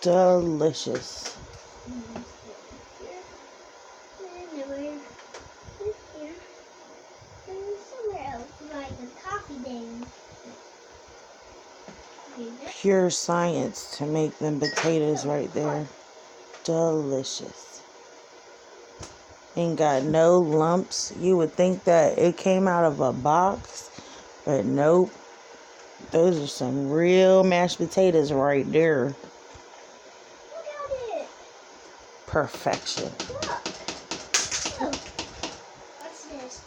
Delicious. Somewhere else, like a coffee thing. Pure science to make them potatoes right there. Delicious. Ain't got no lumps. You would think that it came out of a box, but nope. Those are some real mashed potatoes right there. Look at it. Perfection. Look. What's this?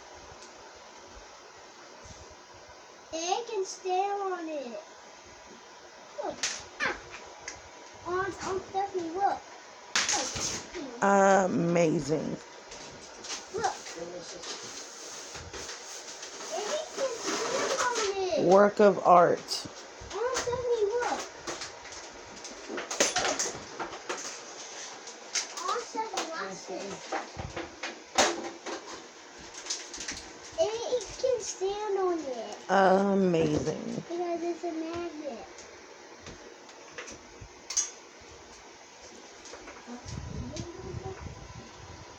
It can stand on it. Look. On Stephanie, look. Amazing. Look. It can stand on it. Work of art. On Stephanie, look. On Stephanie, watch this. It can stand on it. Amazing. Because it's a magnet.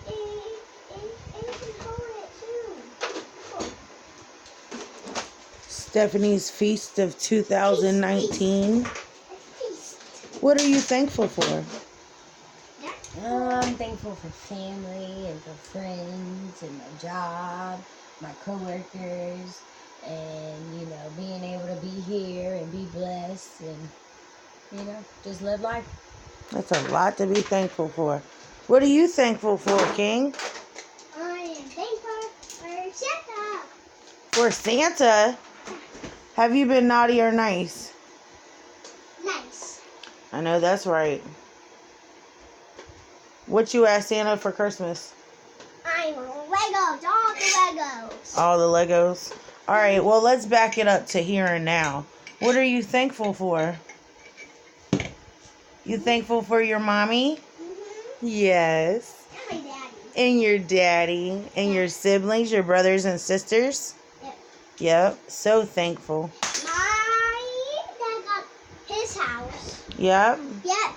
It can hold it too. Stephanie's Feast of 2019. Feast. What are you thankful for? I'm thankful for family and for friends and my job, my coworkers, and, you know, being able to be here and be blessed and, you know, just live life. That's a lot to be thankful for. What are you thankful for, King? I am thankful for Santa. For Santa? Have you been naughty or nice? Nice. I know that's right. What you asked Santa for Christmas? I'm Legos, all the Legos. All the Legos? All right, well, let's back it up to here and now. What are you thankful for? You thankful for your mommy? Mm-hmm. Yes. And my daddy. And your daddy? And your siblings, your brothers and sisters? Yep. Yep. So thankful. My dad got his house. Yep. Yeah,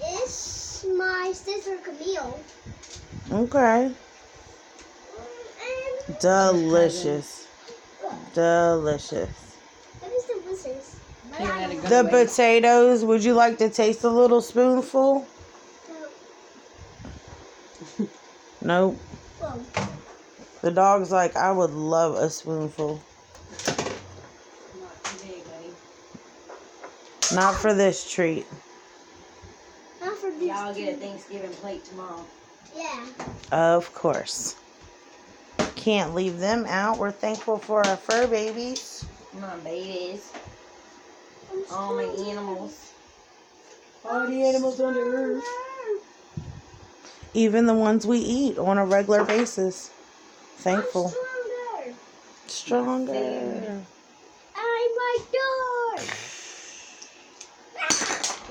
is my sister Camille. Okay. And Delicious. Delicious. what is the whiskers? Can't let it go. The away. potatoes, would you like to taste a little spoonful? Nope. Whoa. The dog's like, I would love a spoonful. Not today, buddy. Not for this treat. Not for these Y'all get a two. Thanksgiving plate tomorrow. Yeah. Of course. Can't leave them out. We're thankful for our fur babies. My babies. I'm All my stronger. animals. I'm the animals on the earth. stronger. Even the ones we eat on a regular basis. Thankful. I'm Stronger. stronger. I'm my dog.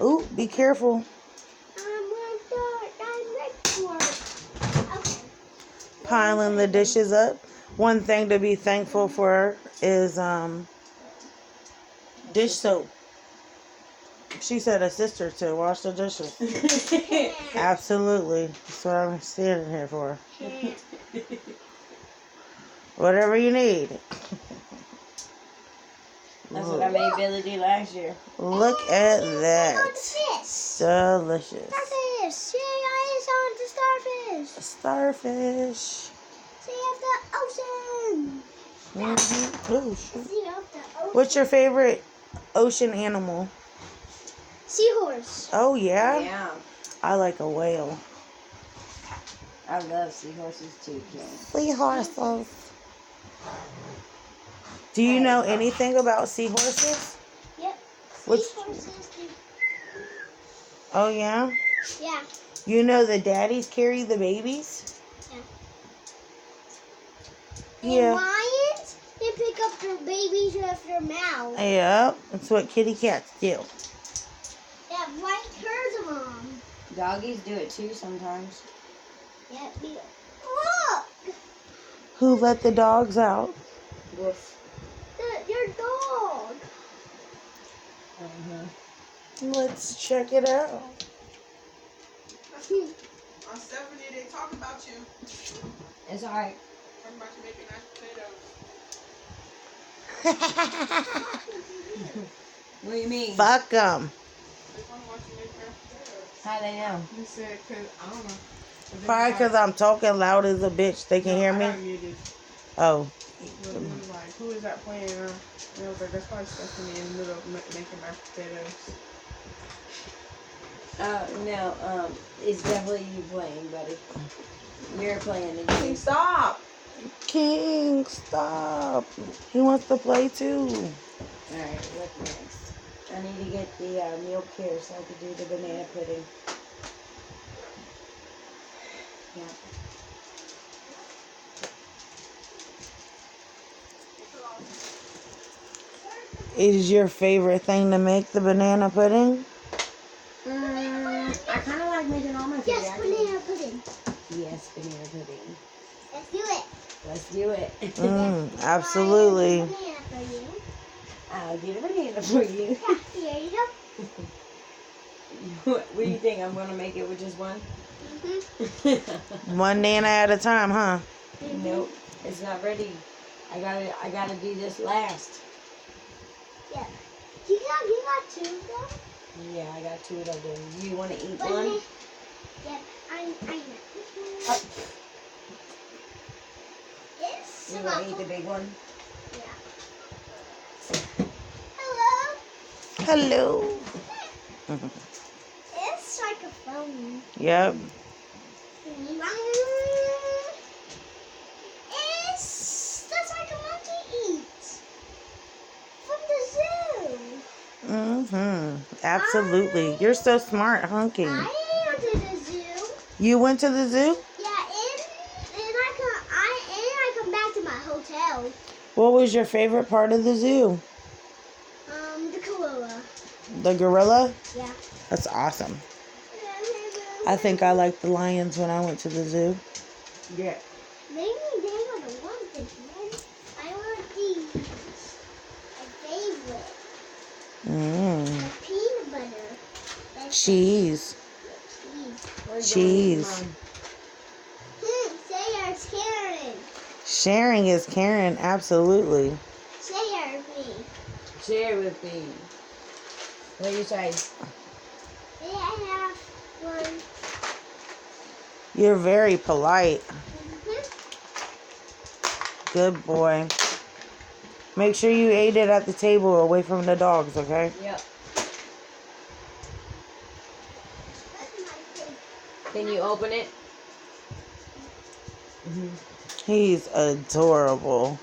Ooh, be careful. I'm my dog. I'm my dog. Okay. Piling the dishes up. One thing to be thankful for is dish soap. She said a sister to wash the dishes. Absolutely. That's what I'm standing here for. Whatever you need. That's what I made Billy do last year. Look at that. Fish. Delicious. Starfish. See, I saw the starfish. Starfish. See of the ocean. Oh, shoot. See of the ocean. What's your favorite ocean animal? Seahorse. Oh, yeah? Yeah. I like a whale. I love seahorses too, Kim. Seahorses. Do you know anything about seahorses? Yep. Which- Seahorses do. Oh, yeah? Yeah. You know the daddies carry the babies? And Yeah. lions, they pick up their babies with their mouth. Yeah, that's what kitty cats do. They have white hairs on them. Doggies do it too sometimes. Yeah, look! Who let the dogs out? Woof. Your dog. Let's check it out. On Stephanie, they talk about you. It's alright. Talking about you making mashed potatoes. What do you mean? Fuck them. They talking about you making mashed potatoes. How they know? You said, cause I don't know. Probably because I'm talking loud as a bitch. They can hear I got me. muted. Oh. But it was like, who is that playing? And I was like, that's probably Stephanie in the middle of making mashed potatoes. No, it's definitely you playing, buddy. You're playing the King, game. stop! King, stop. He wants to play too. Alright, what next? I need to get the milk here so I can do the banana pudding. Yeah. Is your favorite thing to make the banana pudding? I kind of like making all my food. Yes, banana pudding. Yes, banana pudding. Let's do it. Let's do it. Absolutely. Banana for you. I'll get a banana for you. Yeah, here you go. What do you think? I'm gonna make it with just one? One nana at a time, huh? Nope, it's not ready. I gotta do this last. Yeah. You got two though? Yeah, I got two of them. Do you want to eat But one? yeah, I know. It's You want to eat the big one? Yeah. Hello. Hello. It's like a phone. Yep. That's like a monkey eats from the zoo. Absolutely. You're so smart, huh, King? I went to the zoo. You went to the zoo? Yeah, and I come back to my hotel. What was your favorite part of the zoo? The gorilla. The gorilla? Yeah. That's awesome. I think I liked the lions when I went to the zoo. Yeah. Maybe they are the ones that win. I want these. My favorite. The peanut butter. That's Cheese. cheese. Cheese. Say it's Karen. Sharing is caring, absolutely. Share me. Share with me. What do you say? May I have one? You're very polite. Mm-hmm. Good boy. Make sure you ate it at the table away from the dogs, okay? Yep. That's my favorite. Can you open it? He's adorable.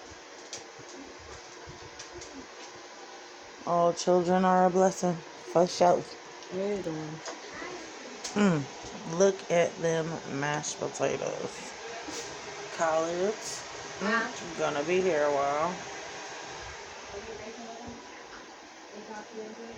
All children are a blessing, for sure. Where's the one? Look at them mashed potatoes. Collards. Gonna be here a while.